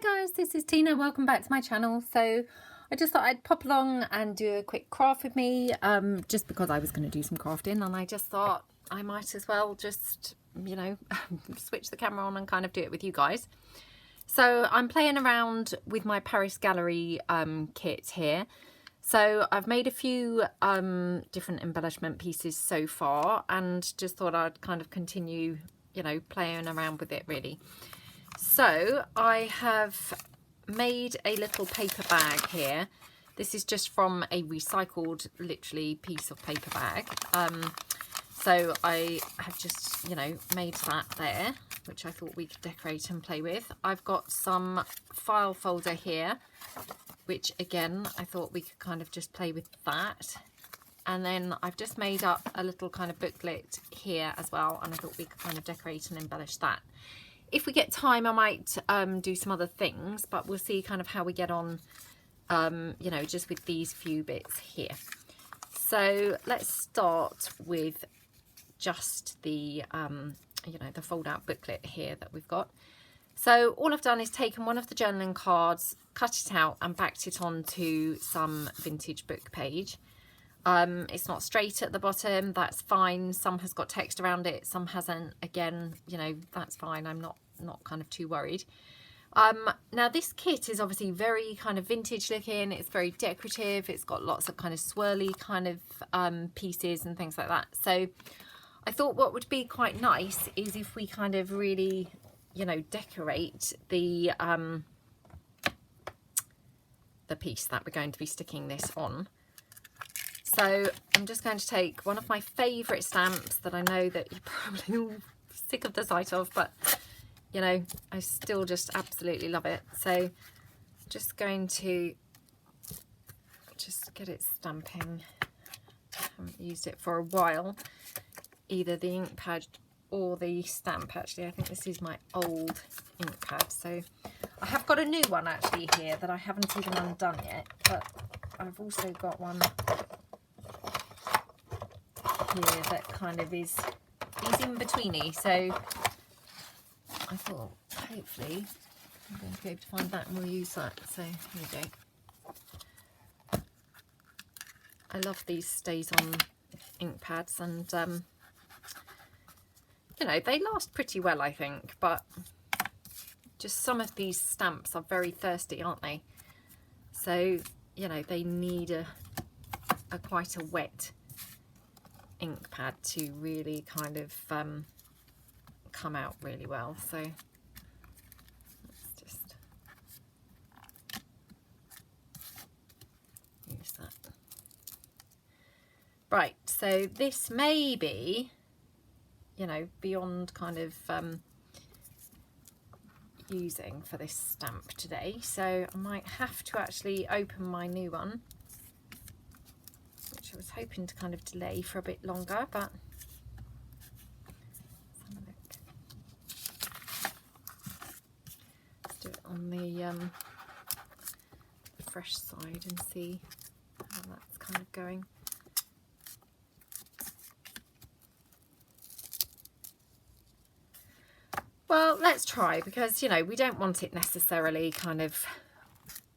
Hi guys, this is Tina. Welcome back to my channel. So I just thought I'd pop along and do a quick craft with me, just because I was going to do some crafting, and I just thought I might as well just, you know, switch the camera on and kind of do it with you guys. So I'm playing around with my Paris Gallery kit here. So I've made a few different embellishment pieces so far, and just thought I'd kind of continue, you know, playing around with it really. So I have made a little paper bag here. This is just from a recycled, literally, piece of paper bag. So I have just, you know, made that there, which I thought we could decorate and play with. I've got some file folder here, which again, I thought we could kind of just play with that. And then I've just made up a little kind of booklet here as well, and I thought we could kind of decorate and embellish that. If we get time, I might do some other things, but we'll see kind of how we get on, you know, just with these few bits here. So let's start with just the, you know, the fold out booklet here that we've got. So all I've done is taken one of the journaling cards, cut it out and backed it onto some vintage book page. It's not straight at the bottom, that's fine. Some has got text around it, some hasn't. Again, you know, that's fine. I'm not kind of too worried. Now this kit is obviously very kind of vintage looking. It's very decorative. It's got lots of kind of swirly kind of pieces and things like that. So I thought what would be quite nice is if we kind of really, you know, decorate the piece that we're going to be sticking this on. So I'm just going to take one of my favourite stamps that I know that you're probably all sick of the sight of, but you know, I still just absolutely love it. So I'm just going to just get it stamping. I haven't used it for a while, either the ink pad or the stamp. Actually, I think this is my old ink pad. So I have got a new one actually here that I haven't even undone yet, but I've also got one here that kind of is in betweeny. So I thought hopefully I'm going to be able to find that and we'll use that. So here we go. I love these stays on ink pads, and you know, they last pretty well I think, but just some of these stamps are very thirsty, aren't they? So you know, they need a quite a wet ink pad to really kind of come out really well. So let's just use that. Right, so this may be, you know, beyond kind of using for this stamp today, so I might have to actually open my new one, which I was hoping to kind of delay for a bit longer, but let's do it on the fresh side and see how that's kind of going. Well, let's try, because you know, we don't want it necessarily kind of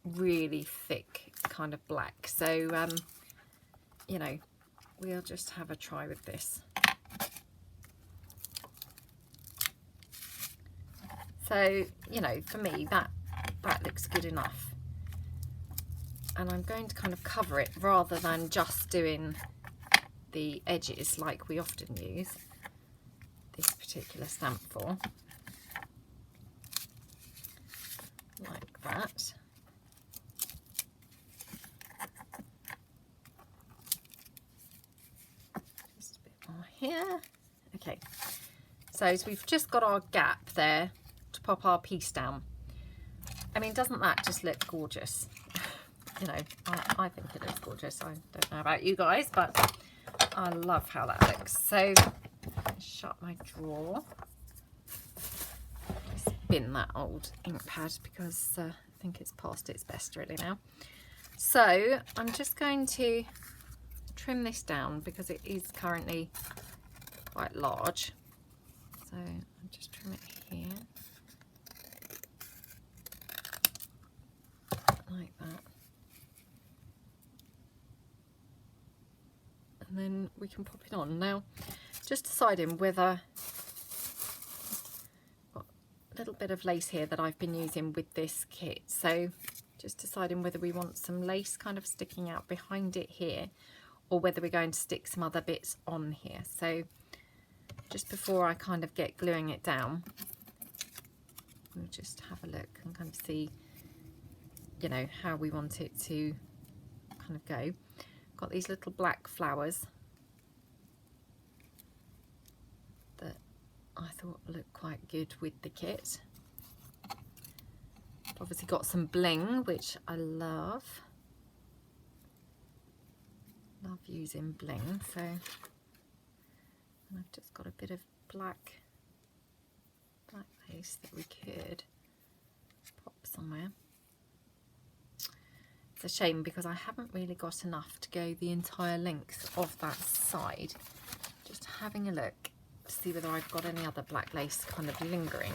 really thick kind of black, so you know, we'll just have a try with this. So you know, for me that looks good enough, and I'm going to kind of cover it rather than just doing the edges like we often use this particular stamp for, like that. Just a bit more here. Okay, so we've just got our gap there to pop our piece down. I mean, doesn't that just look gorgeous? You know, I think it looks gorgeous. I don't know about you guys, but I love how that looks. So shut my drawer. Bin that old ink pad because I think it's past its best really now. So I'm just going to trim this down because it is currently quite large. So I'll just trim it here. like that. And then we can pop it on. Now, just deciding whether, got a little bit of lace here that I've been using with this kit. So just deciding whether we want some lace kind of sticking out behind it here, or whether we're going to stick some other bits on here. So just before I kind of get gluing it down, we'll just have a look and kind of see, you know, how we want it to kind of go. Got these little black flowers that I thought looked quite good with the kit. Obviously got some bling, which I love. Love using bling. So I've just got a bit of black lace that we could pop somewhere. It's a shame because I haven't really got enough to go the entire length of that side. Just having a look to see whether I've got any other black lace kind of lingering.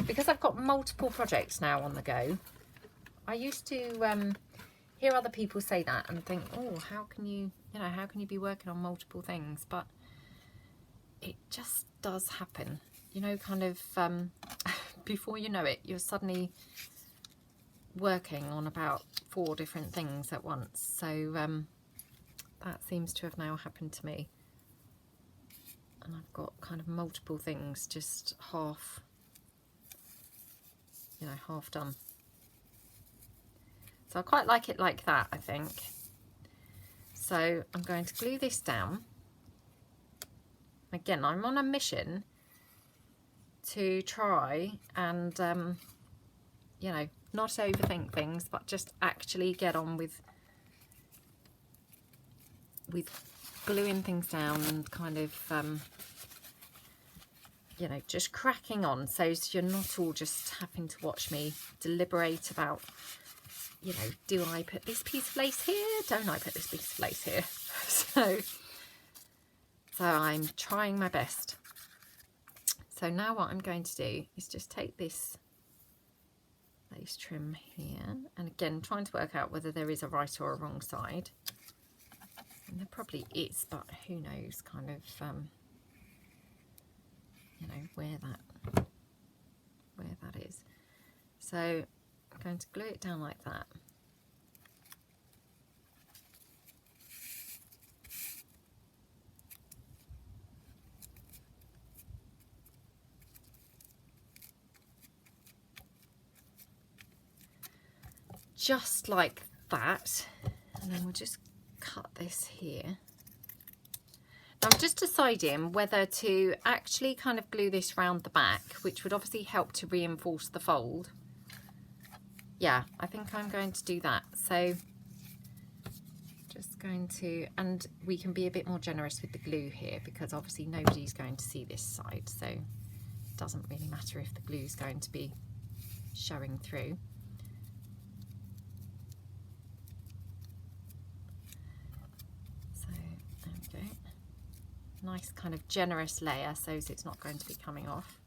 Because I've got multiple projects now on the go. I used to hear other people say that and think, oh, how can you be working on multiple things? But it just does happen. You know, kind of before you know it, you're suddenly working on about 4 different things at once. So that seems to have now happened to me, and I've got kind of multiple things just half done. So I quite like it like that, I think. So I'm going to glue this down. Again, I'm on a mission to try and you know, not overthink things, but just actually get on with gluing things down and kind of you know, just cracking on, so you're not all just having to watch me deliberate about, you know, do I put this piece of lace here, don't I put this piece of lace here? So I'm trying my best. So now what I'm going to do is just take this lace trim here, and again trying to work out whether there is a right or a wrong side, and there probably is, but who knows kind of you know, where that is. So I'm going to glue it down like that. Just like that, and then we'll just cut this here. Now I'm just deciding whether to actually kind of glue this round the back, which would obviously help to reinforce the fold. Yeah, I think I'm going to do that. So just going to, and we can be a bit more generous with the glue here, because obviously nobody's going to see this side, so it doesn't really matter if the glue is going to be showing through. Nice kind of generous layer so it's not going to be coming off.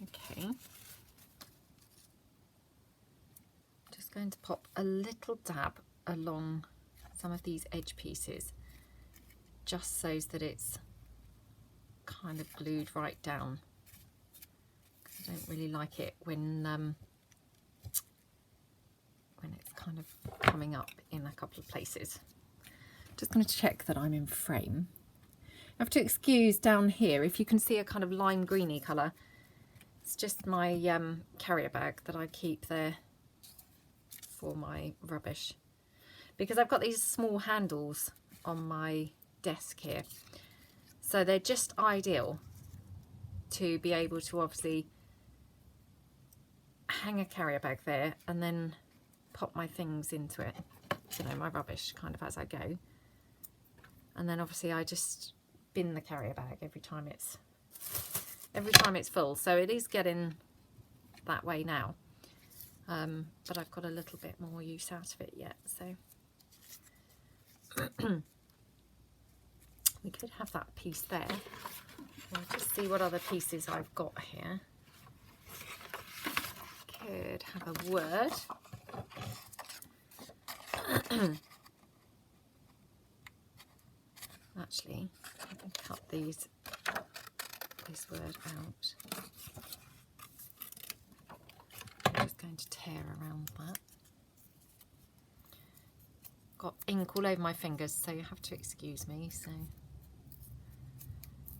Okay. Just going to pop a little dab along some of these edge pieces, just so that it's kind of glued right down. I don't really like it when it's kind of coming up in a couple of places. Just going to check that I'm in frame. You have to excuse down here if you can see a kind of lime greeny colour. It's just my carrier bag that I keep there for my rubbish, because I've got these small handles on my desk here, so they're just ideal to be able to obviously hang a carrier bag there and then pop my things into it, you know, my rubbish kind of as I go. And then obviously I just bin the carrier bag every time it's full. So it is getting that way now, but I've got a little bit more use out of it yet. So we could have that piece there. I'll just see what other pieces I've got here. could have a word. Actually, I can cut this word out. I'm just going to tear around that. Got ink all over my fingers, so you have to excuse me. So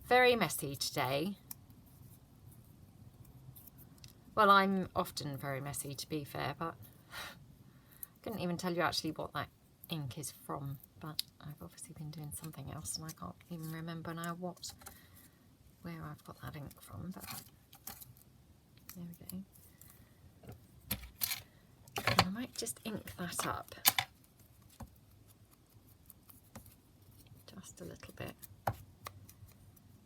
very messy today. Well, I'm often very messy, to be fair, but I couldn't even tell you actually what that ink is from, but I've obviously been doing something else and I can't even remember now where I've got that ink from, but there we go. And I might just ink that up just a little bit.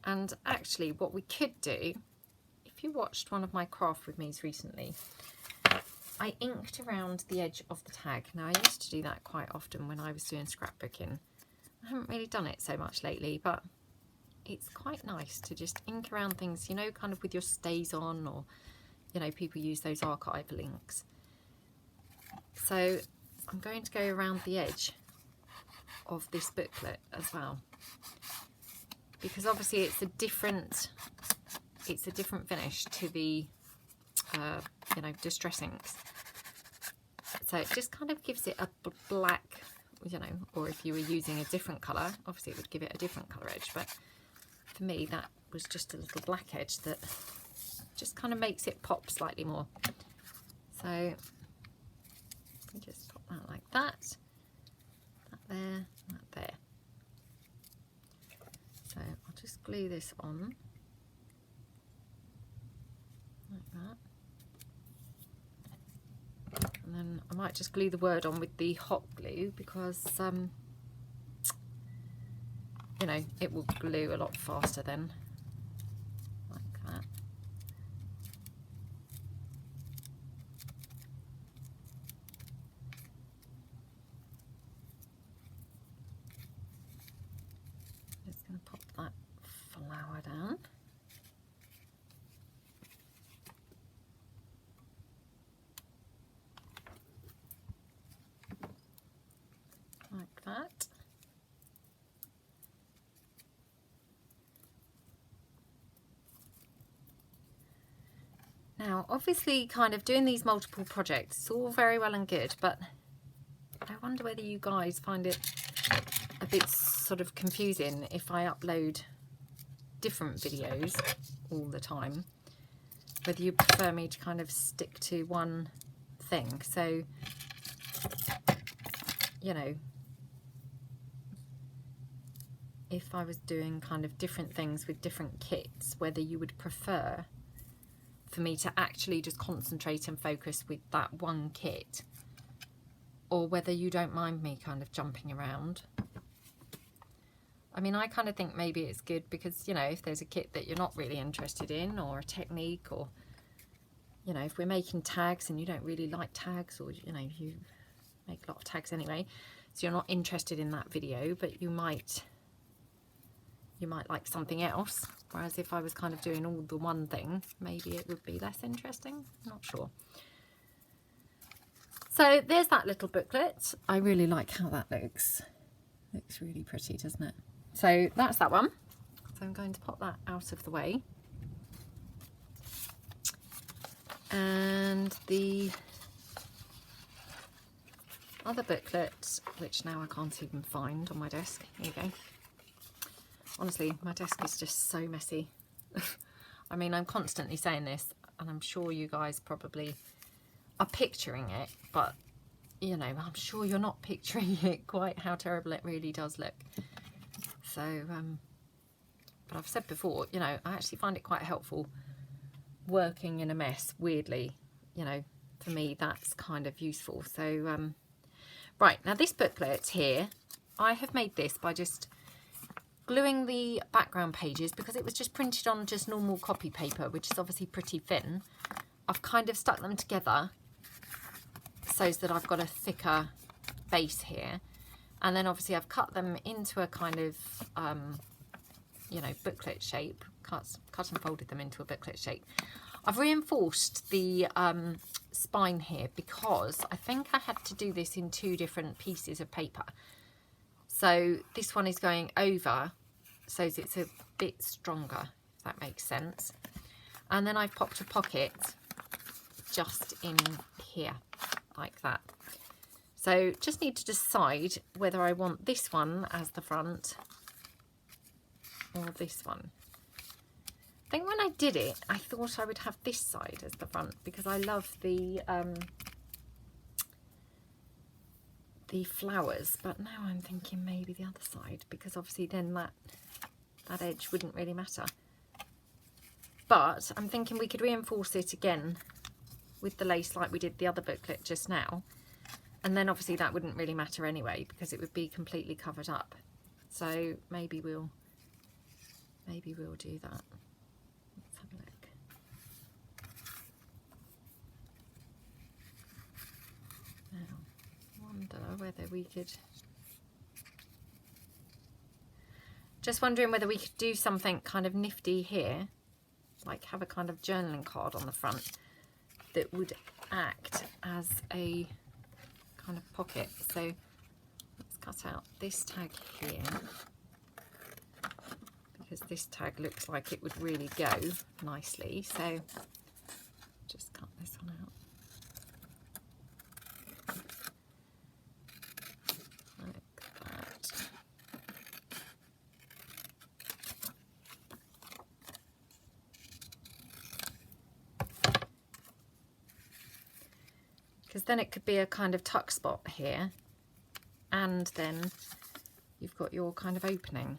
And actually what we could do, if you watched one of my craft with me's recently, I inked around the edge of the tag. Now I used to do that quite often when I was doing scrapbooking. I haven't really done it so much lately, but it's quite nice to just ink around things, you know, kind of with your stays on, or, you know, people use those archival inks. So I'm going to go around the edge of this booklet as well, because obviously it's a different finish to the you know, distress inks. So it just kind of gives it a black, you know, or if you were using a different colour, obviously it would give it a different colour edge, but for me that was just a little black edge that just kind of makes it pop slightly more. So we just pop that like that, that there, that there. So I'll just glue this on like that. And then I might just glue the word on with the hot glue because, you know, it will glue a lot faster then, like that. Just going to pop that flower down. Like that. Now obviously kind of doing these multiple projects, it's all very well and good, but I wonder whether you guys find it a bit sort of confusing if I upload different videos all the time, whether you prefer me to kind of stick to one thing. So, you know, if I was doing kind of different things with different kits, whether you would prefer for me to actually just concentrate and focus with that one kit, or whether you don't mind me kind of jumping around. I mean, I kind of think maybe it's good because, you know, if there's a kit that you're not really interested in, or a technique, or, you know, if we're making tags and you don't really like tags, or, you know, you make a lot of tags anyway, so you're not interested in that video, but you might like something else. Whereas if I was kind of doing all the one thing, maybe it would be less interesting. I'm not sure. So there's that little booklet. I really like how that looks. Looks really pretty, doesn't it? So that's that one. So I'm going to pop that out of the way. And the other booklet, which now I can't even find on my desk. Here you go. Honestly, my desk is just so messy. I mean, I'm constantly saying this, and I'm sure you guys probably are picturing it, but, you know, I'm sure you're not picturing it quite how terrible it really does look. So, but I've said before, you know, I actually find it quite helpful working in a mess, weirdly. You know, for me, that's kind of useful. So, right, now this booklet here, I have made this by just gluing the background pages, because it was just printed on just normal copy paper, which is obviously pretty thin. I've kind of stuck them together so that I've got a thicker base here, and then obviously I've cut them into a kind of you know, booklet shape, cut and folded them into a booklet shape. I've reinforced the spine here because I think I had to do this in 2 different pieces of paper. So this one is going over so it's a bit stronger, if that makes sense. And then I've popped a pocket just in here like that. So just need to decide whether I want this one as the front or this one. I think when I did it, I thought I would have this side as the front because I love the flowers, but now I'm thinking maybe the other side because obviously then that edge wouldn't really matter. But I'm thinking we could reinforce it again with the lace like we did the other booklet just now, and then obviously that wouldn't really matter anyway because it would be completely covered up. So maybe we'll do that. Let's have a look. Now, I wonder whether we could, just wondering whether we could do something kind of nifty here, like have a kind of journaling card on the front that would act as a kind of pocket. So let's cut out this tag here because this tag looks like it would really go nicely. So just cut this one out. Like that. Because then it could be a kind of tuck spot here, and then you've got your kind of opening.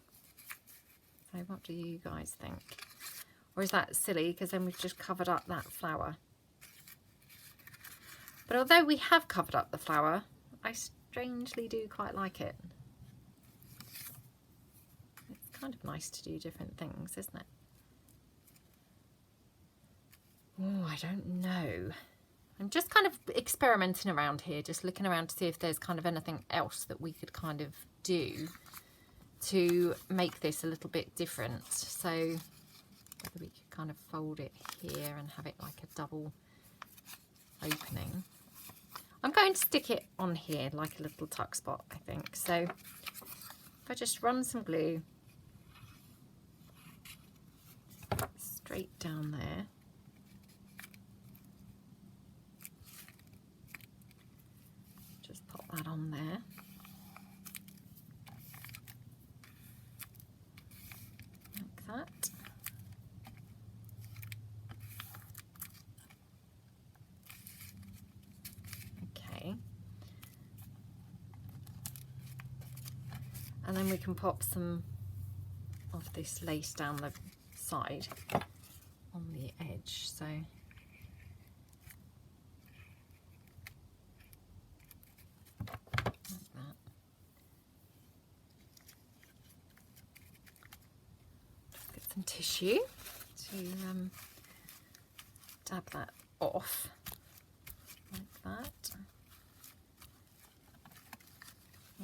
So what do you guys think? Or is that silly because then we've just covered up that flower? But although we have covered up the flower, I strangely do quite like it. It's kind of nice to do different things, isn't it? Oh, I don't know. I'm just kind of experimenting around here, just looking around to see if there's kind of anything else that we could kind of do to make this a little bit different. So whether we could kind of fold it here and have it like a double opening. I'm going to stick it on here like a little tuck spot, I think. So if I just run some glue straight down there. That on there. Like that. Okay. And then we can pop some of this lace down the side on the edge. So some tissue to dab that off like that.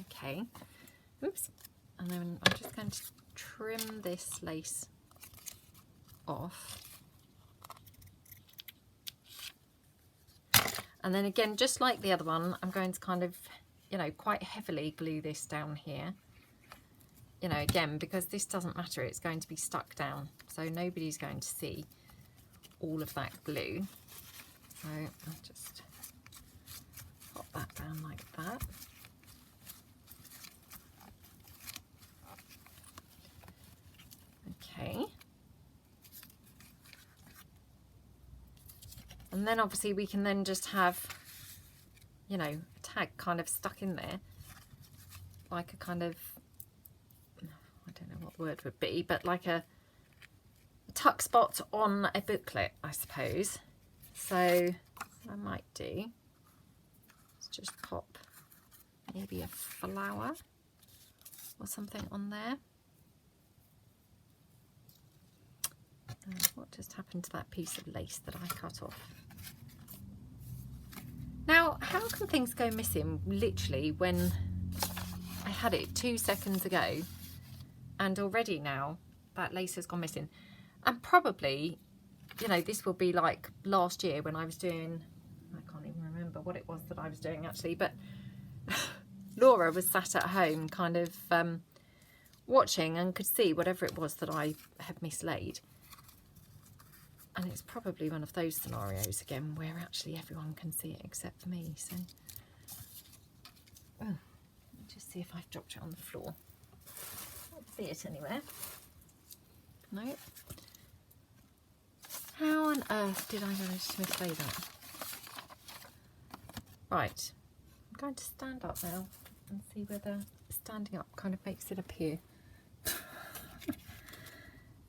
Okay, oops, and then I'm just going to trim this lace off, and then again, just like the other one, I'm going to kind of, you know, quite heavily glue this down here. You know, again, because this doesn't matter, it's going to be stuck down, so nobody's going to see all of that glue. So I'll just pop that down like that. Okay. And then obviously we can then just have, you know, a tag kind of stuck in there, like a kind of, I don't know what the word would be, but like a tuck spot on a booklet, I suppose. So what I might do is just pop maybe a flower or something on there. What just happened to that piece of lace that I cut off? Now, how can things go missing literally when I had it 2 seconds ago? And already now that lace has gone missing. And probably, you know, this will be like last year when I was doing, I what it was that I was doing actually, but Laura was sat at home kind of watching and could see whatever it was that I had mislaid. And it's probably one of those scenarios again where actually everyone can see it except for me. So, oh, let me just see if I've dropped it on the floor. Can't see it anywhere. No. How on earth did I manage to mislay that? Right, I'm going to stand up now and see whether standing up kind of makes it appear.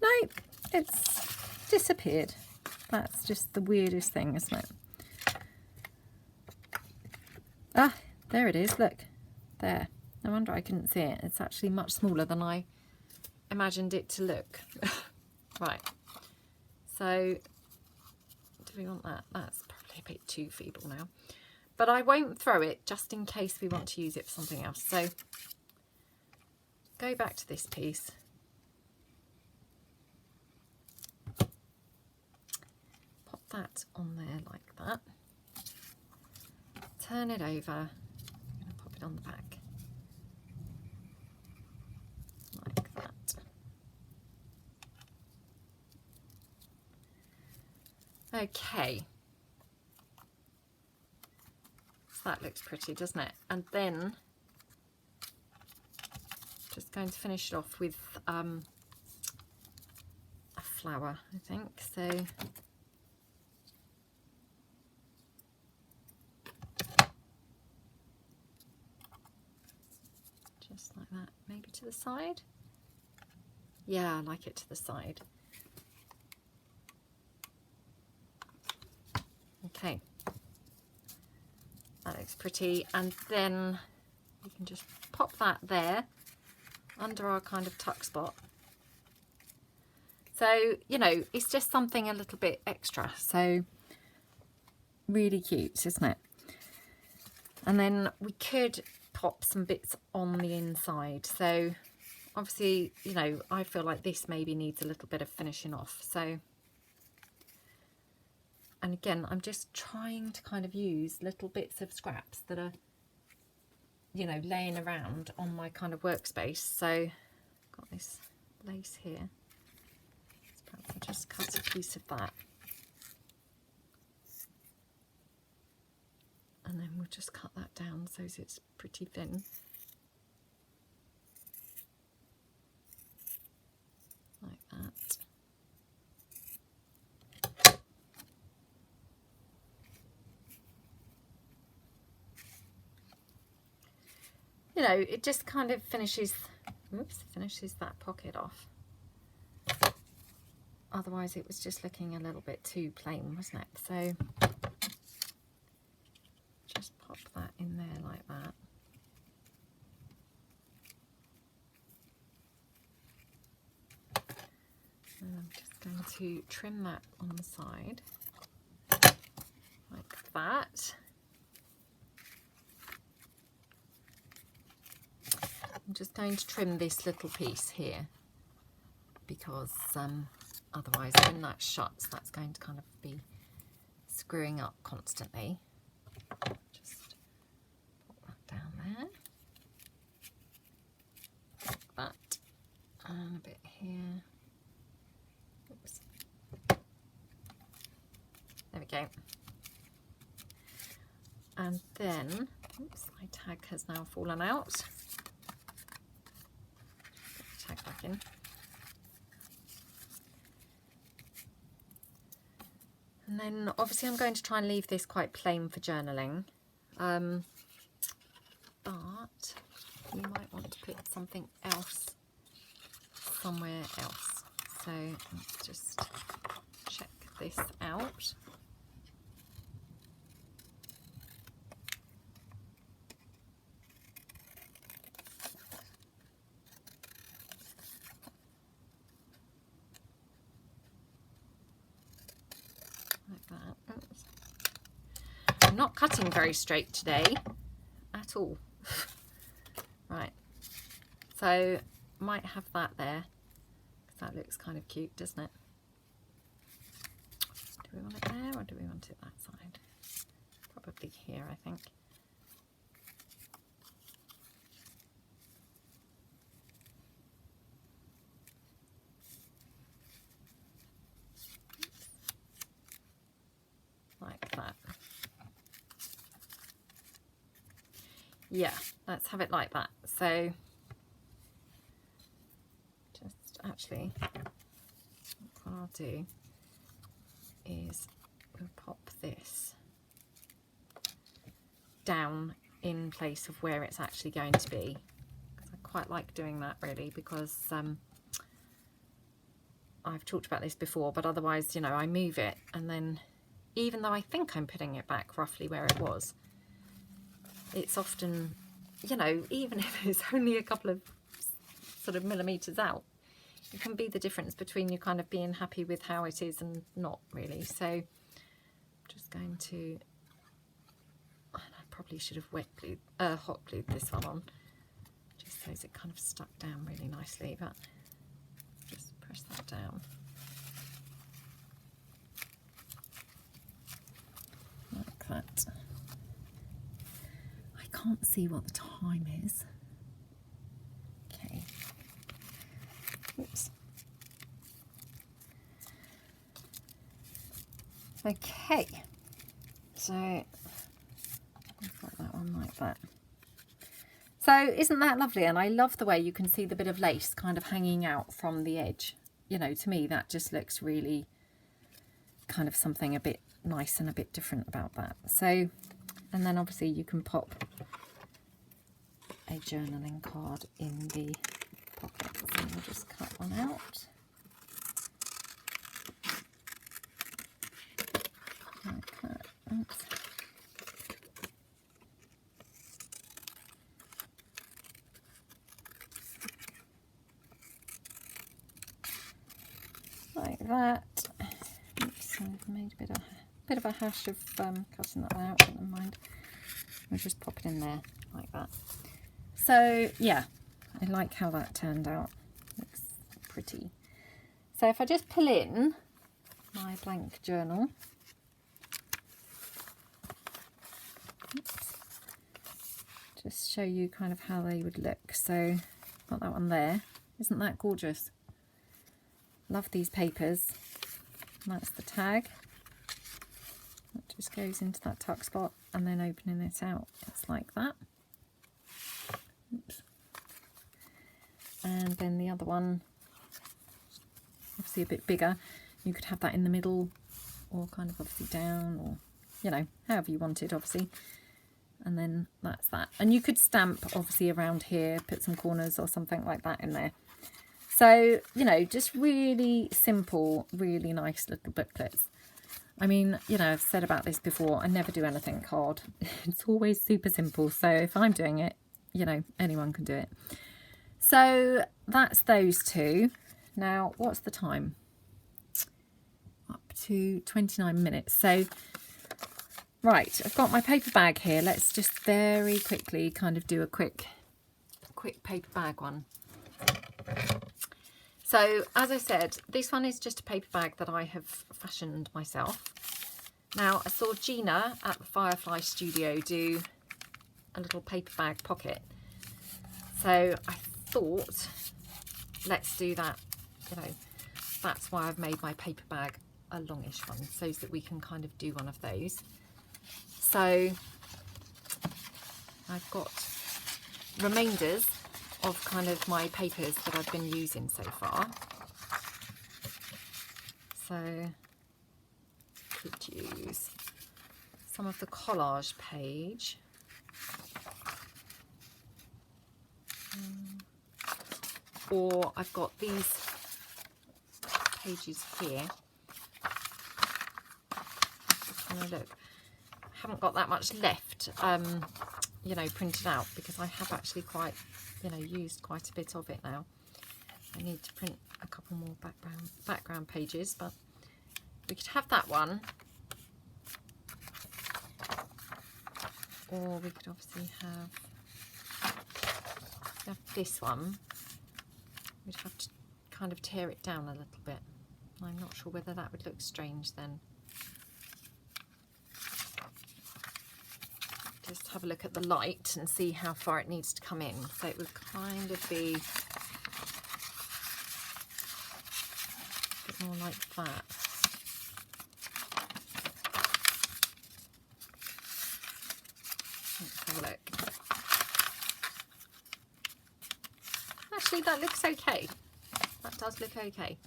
No, it's disappeared. That's just the weirdest thing, isn't it? Ah, there it is, look. There. No wonder I couldn't see it. It's actually much smaller than I imagined it to look. Right. So, do we want that? That's probably a bit too feeble now. But I won't throw it just in case we want to use it for something else. So, go back to this piece. Pop that on there like that. Turn it over. I'm going to pop it on the back. Like that. Okay. So that looks pretty, doesn't it? And then just going to finish it off with a flower, I think. So just like that, maybe to the side. Yeah, I like it to the side. Okay, that looks pretty, and then we can just pop that there under our kind of tuck spot. So, you know, it's just something a little bit extra, so really cute, isn't it? And then we could pop some bits on the inside. So obviously, you know, I feel like this maybe needs a little bit of finishing off. So, and again, I'm just trying to kind of use little bits of scraps that are, you know, laying around on my kind of workspace. So I've got this lace here. So perhaps I'll just cut a piece of that. And then we'll just cut that down so it's pretty thin. Like that. You know, it just kind of finishes, finishes that pocket off. Otherwise it was just looking a little bit too plain, wasn't it? So just pop that in there like that. And I'm just going to trim that on the side like that. I'm just going to trim this little piece here because otherwise when that shuts, that's going to kind of be screwing up constantly. Just put that down there, like that, and a bit here. Oops. There we go. And then, oops, my tag has now fallen out. Put the tag back in. And then obviously I'm going to try and leave this quite plain for journaling, but you might want to put something else somewhere else. So let's just check this out. I'm not cutting very straight today at all. Right, so might have that there because that looks kind of cute, doesn't it? Do we want it there or do we want it that side? probably here, I think. Like that. Yeah, let's have it like that. So just actually, what I'll do is we'll pop this down in place of where it's actually going to be. I quite like doing that really, because I've talked about this before, but otherwise, you know, I move it, and then even though I think I'm putting it back roughly where it was, it's often, you know, even if it's only a couple of sort of millimeters out, it can be the difference between you kind of being happy with how it is and not really. So I'm just going to, and I probably should have hot glued this one on, just so it kind of stuck down really nicely, but just press that down. Like that. I can't see what the time is. Okay. Oops. Okay. So I've got that one like that. So isn't that lovely? And I love the way you can see the bit of lace kind of hanging out from the edge. You know, to me that just looks really kind of something a bit nice and a bit different about that. So, and then obviously you can pop a journaling card in the pocket. So we'll just cut one out. Like that. Oops. Like that. Oops, I've made a bit of a hash of cutting that out, but never mind. We'll just pop it in there like that. So yeah, I like how that turned out. Looks pretty. So if I just pull in my blank journal, oops, just show you kind of how they would look. So got that one there. Isn't that gorgeous? Love these papers. And that's the tag. That just goes into that tuck spot, and then opening it out, it's like that. Oops. And then the other one, obviously a bit bigger. You could have that in the middle, or kind of obviously down, or, you know, however you want it, obviously. And then that's that. And you could stamp obviously around here, put some corners or something like that in there. So, you know, just really simple, really nice little booklets. I mean, you know, I've said about this before, I never do anything hard. It's always super simple. So if I'm doing it, you know, anyone can do it. So that's those two. Now, what's the time? Up to 29 minutes. So, right, I've got my paper bag here. Let's just very quickly kind of do a quick paper bag one. So, as I said, this one is just a paper bag that I have fashioned myself. Now, I saw Gina at the Firefly Studio do a little paper bag pocket. So, I thought, let's do that. You know, that's why I've made my paper bag a longish one, so that we can kind of do one of those. So, I've got remainders of kind of my papers that I've been using so far. So could use some of the collage page. Or I've got these pages here. And look, I haven't got that much left, you know, printed out, because I have actually quite, you know, used quite a bit of it now. I need to print a couple more background pages, but we could have that one, or we could obviously have this one. We'd have to kind of tear it down a little bit. I'm not sure whether that would look strange then. just have a look at the light and see how far it needs to come in. So it would kind of be a bit more like that. Let's have a look. Actually, that looks okay. That does look okay.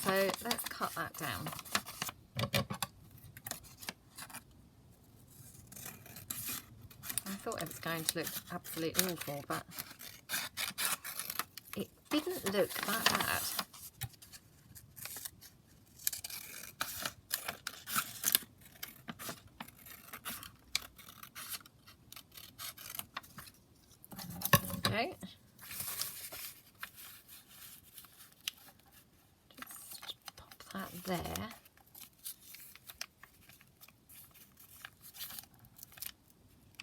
So let's cut that down. I thought it was going to look absolutely awful, but it didn't look that bad. Okay. Just pop that there.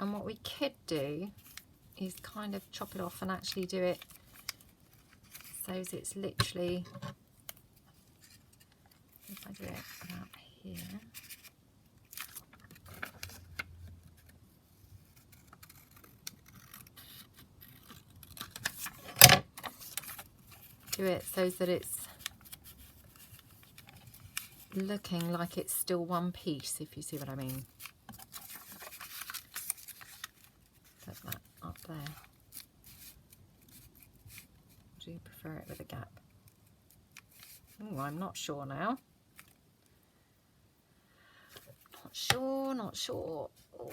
And what we could do is kind of chop it off and actually do it so as it's literally, if I do it about here, do it so that it's looking like it's still one piece, if you see what I mean. Put that up there. Do you prefer it with a gap? Oh, I'm not sure now. Not sure. Oh.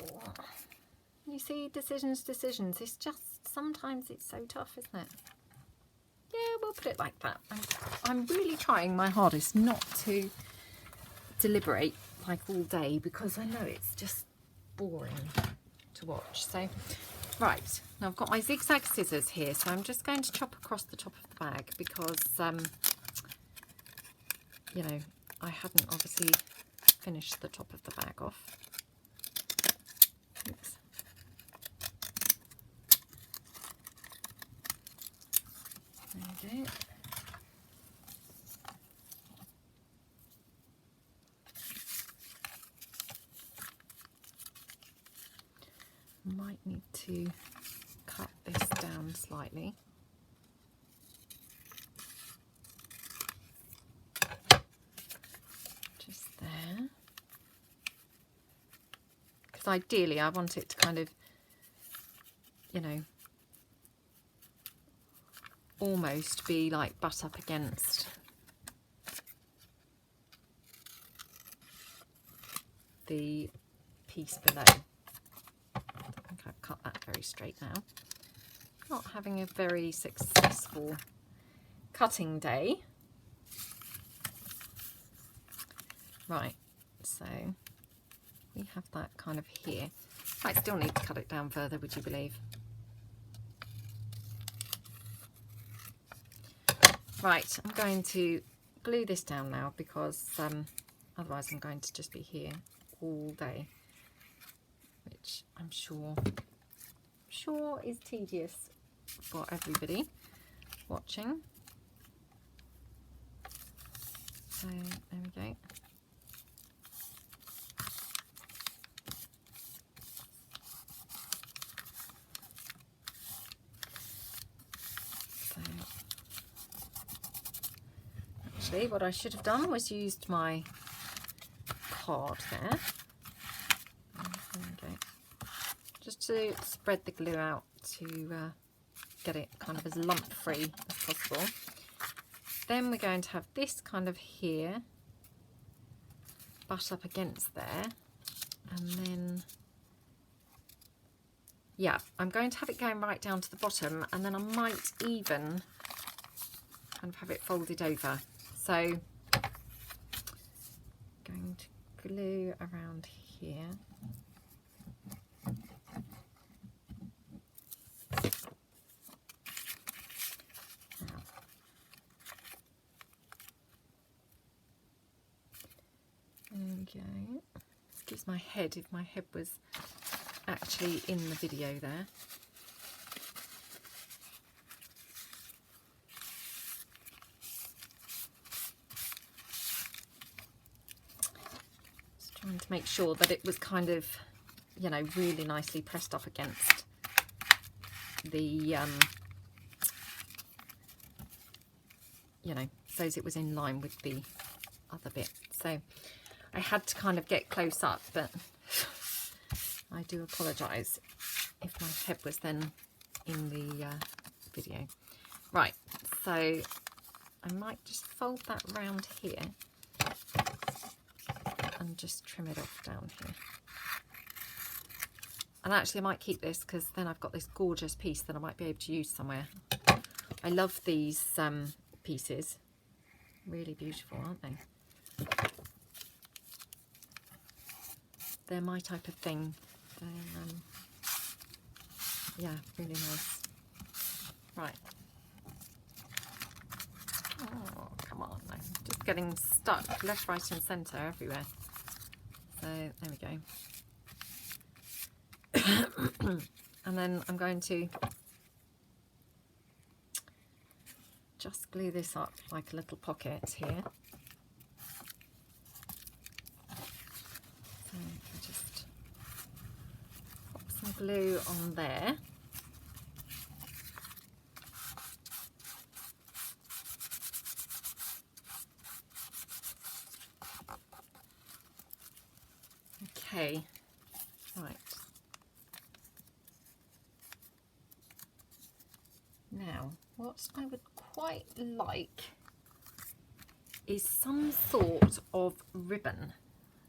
You see, decisions. It's just, sometimes it's so tough, isn't it? Yeah, we'll put it like that. I'm really trying my hardest not to deliberate like all day, because I know it's just boring to watch. So, right, now I've got my zigzag scissors here, so I'm just going to chop across the top of the bag because, you know, I hadn't obviously finished the top of the bag off. Oops. There we go. Might need to cut this down slightly. Just there. Because ideally I want it to kind of, you know, almost be like butt up against the piece below. I've cut that very straight now. Not having a very successful cutting day. Right, so we have that kind of here. I still need to cut it down further, would you believe? Right, I'm going to glue this down now because otherwise I'm going to just be here all day, which I'm sure is tedious for everybody watching. So there we go. So actually what I should have done was used my card there. Just to spread the glue out to get it kind of as lump free as possible. Then we're going to have this kind of here, butt up against there, and then, yeah, I'm going to have it going right down to the bottom, and then I might even kind of have it folded over. So, going to glue around here. There we go. Excuse my head if my head was actually in the video there. Just trying to make sure that it was kind of you know, really nicely pressed up against the, you know, so as it was in line with the other bit. So I had to kind of get close up, but I do apologise if my head was then in the video. Right, so I might just fold that round here and just trim it off down here. And actually I might keep this because then I've got this gorgeous piece that I might be able to use somewhere. I love these pieces. Really beautiful, aren't they? They're my type of thing. Yeah, really nice. Right. Oh, come on. I'm just getting stuck left, right and centre everywhere. So there we go. And then I'm going to just glue this up like a little pocket here. So I just pop some glue on there. Okay, right. Now, what I would quite like is some sort of ribbon.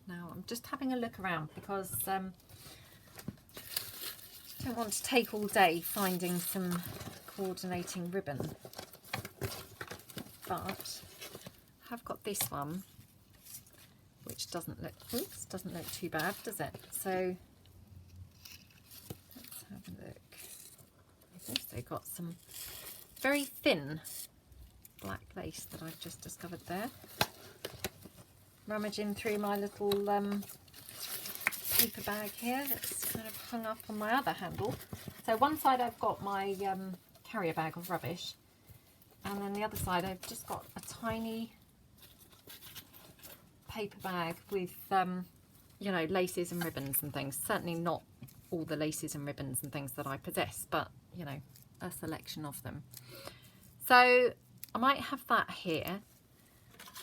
Now, I'm just having a look around because I don't want to take all day finding some coordinating ribbon. But I have got this one, which doesn't look, oops, doesn't look too bad, does it? So let's have a look. I've also got some very thin black lace that I've just discovered there. Rummaging through my little paper bag here that's kind of hung up on my other handle. So one side I've got my carrier bag of rubbish, and then the other side I've just got a tiny paper bag with you know, laces and ribbons and things. Certainly not all the laces and ribbons and things that I possess, but you know, a selection of them. So I might have that here,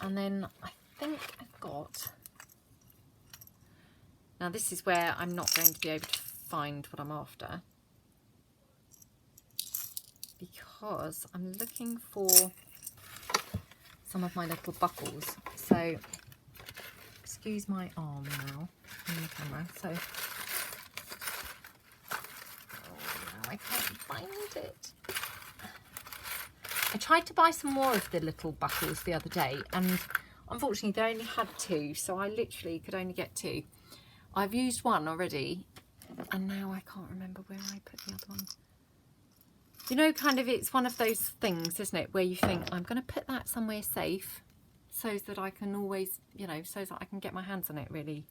and then I think I've got, now this is where I'm not going to be able to find what I'm after, because I'm looking for some of my little buckles. So excuse my arm now in the camera. So oh, I can't find it. I tried to buy some more of the little buckles the other day, and unfortunately they only had 2, so I literally could only get 2. I've used one already, and now I can't remember where I put the other one. You know, kind of, it's one of those things, isn't it, where you think, I'm going to put that somewhere safe so that I can always, you know, so that I can get my hands on it really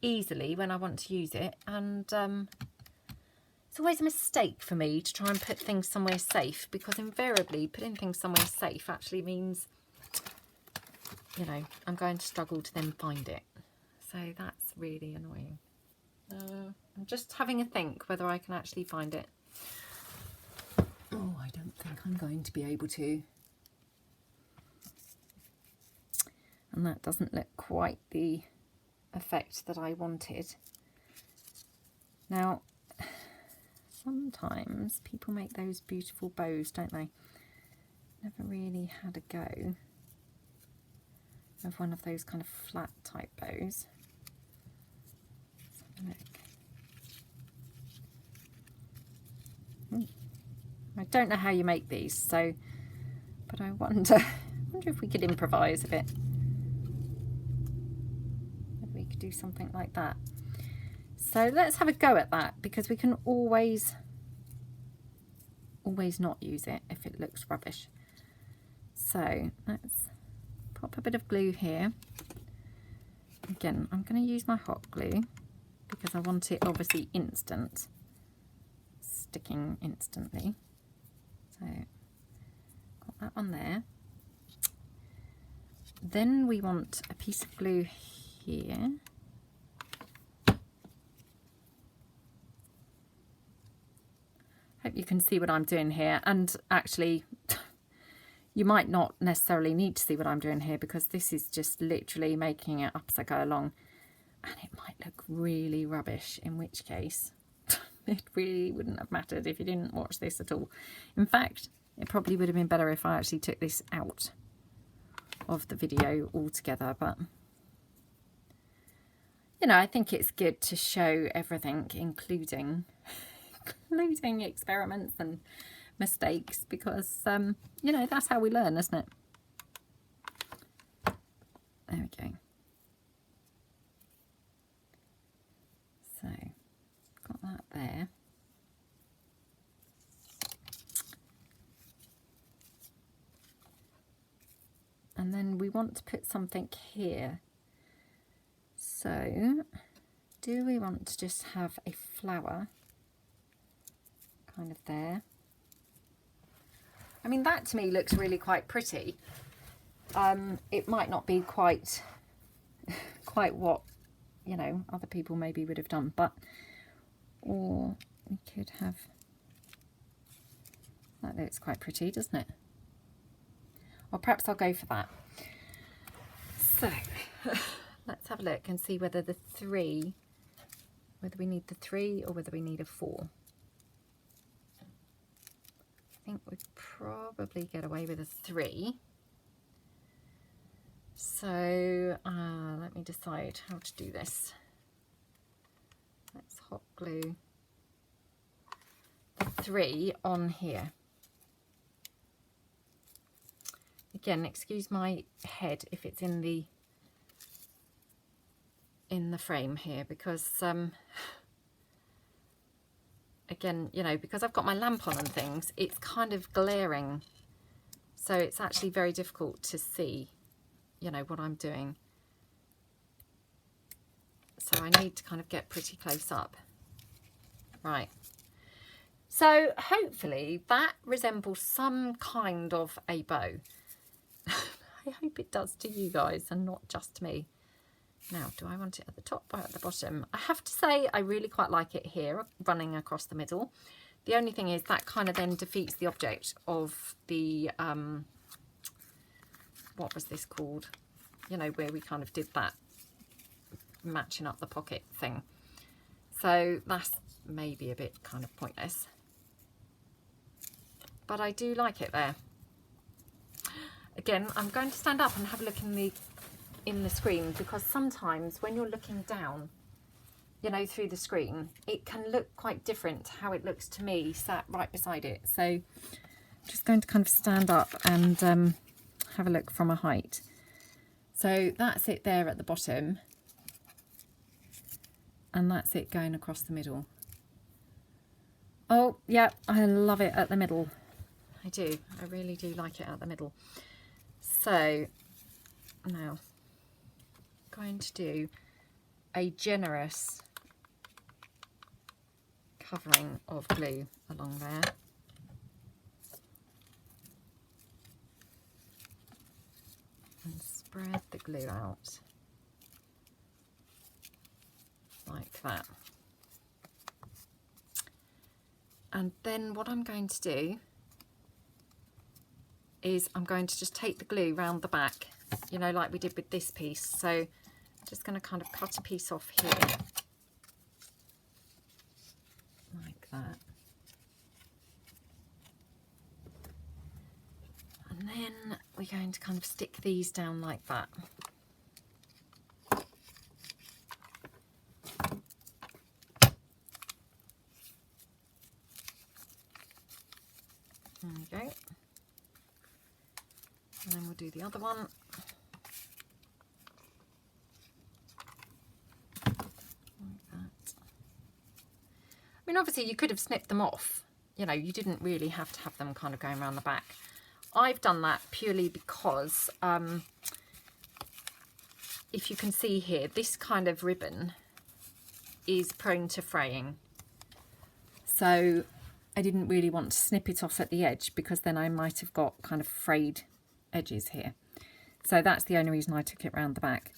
easily when I want to use it. And it's always a mistake for me to try and put things somewhere safe, because invariably putting things somewhere safe actually means, you know, I'm going to struggle to then find it. So that's really annoying. I'm just having a think whether I can actually find it. Oh, I don't think I'm going to be able to. And that doesn't look quite the effect that I wanted. Now, sometimes people make those beautiful bows, don't they? Never really had a go of one of those kind of flat type bows. Let's have a look. I don't know how you make these, so, but I wonder if we could improvise a bit. Maybe we could do something like that. So let's have a go at that, because we can always not use it if it looks rubbish. So let's pop a bit of glue here. Again, I'm going to use my hot glue because I want it obviously instant, sticking instantly. So got that on there. Then we want a piece of glue here. Hope you can see what I'm doing here. And actually, you might not necessarily need to see what I'm doing here, because this is just literally making it up as I go along. And it might look really rubbish, in which case it really wouldn't have mattered if you didn't watch this at all. In fact, it probably would have been better if I actually took this out of the video altogether. But, you know, I think it's good to show everything, including experiments and mistakes, because, you know, that's how we learn, isn't it? There we go. So, got that there. And then we want to put something here. So, do we want to just have a flower kind of there? I mean, that to me looks really quite pretty. It might not be quite what, you know, other people maybe would have done, but, or we could have, that looks quite pretty, doesn't it? Or perhaps I'll go for that. So let's have a look and see whether the 3, whether we need the 3 or whether we need a 4. I think we'd probably get away with a 3. So let me decide how to do this. Let's hot glue the 3 on here. Again, excuse my head if it's in the frame here, because again, you know, because I've got my lamp on and things, it's kind of glaring, so it's actually very difficult to see, you know, what I'm doing. So I need to kind of get pretty close up. Right. So hopefully that resembles some kind of a bow. I hope it does to you guys and not just to me. Now, do I want it at the top or at the bottom? I have to say I really quite like it here, running across the middle. The only thing is that kind of then defeats the object of the, what was this called? You know, where we kind of did that matching up the pocket thing. So that's maybe a bit kind of pointless. But I do like it there. Again, I'm going to stand up and have a look in the screen, because sometimes when you're looking down, you know, through the screen, it can look quite different to how it looks to me sat right beside it. So I'm just going to kind of stand up and have a look from a height. So that's it there at the bottom, and that's it going across the middle. Oh yeah, I love it at the middle. I do. I really do like it at the middle. So now I'm going to do a generous covering of glue along there. And spread the glue out like that. And then what I'm going to do is I'm going to just take the glue round the back, you know, like we did with this piece. So I'm just going to kind of cut a piece off here, like that. And then we're going to kind of stick these down like that. There we go. And then we'll do the other one. Like that. I mean, obviously you could have snipped them off. You know, you didn't really have to have them kind of going around the back. I've done that purely because, if you can see here, this kind of ribbon is prone to fraying. So I didn't really want to snip it off at the edge, because then I might have got kind of frayed edges here. So that's the only reason I took it round the back.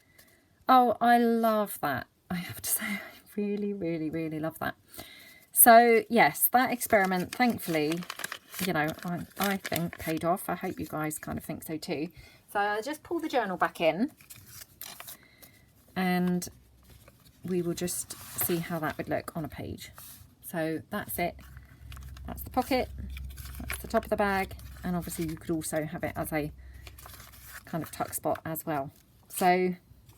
Oh, I love that. I have to say, I really, really, really love that. So yes, that experiment, thankfully, you know, I think paid off. I hope you guys kind of think so too. So I'll just pull the journal back in and we will just see how that would look on a page. So that's it. That's the pocket. That's the top of the bag. And obviously you could also have it as a kind of tuck spot as well. So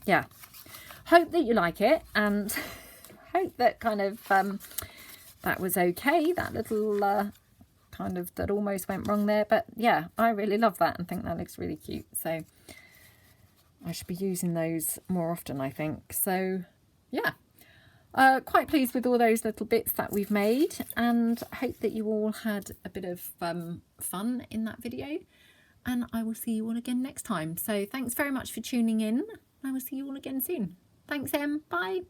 yeah, hope that you like it, and hope that kind of that was okay, that little kind of that almost went wrong there. But yeah, I really love that and think that looks really cute. So I should be using those more often, I think. So yeah, quite pleased with all those little bits that we've made, and hope that you all had a bit of fun in that video, and I will see you all again next time. So thanks very much for tuning in. I will see you all again soon. Thanks, Em. Bye.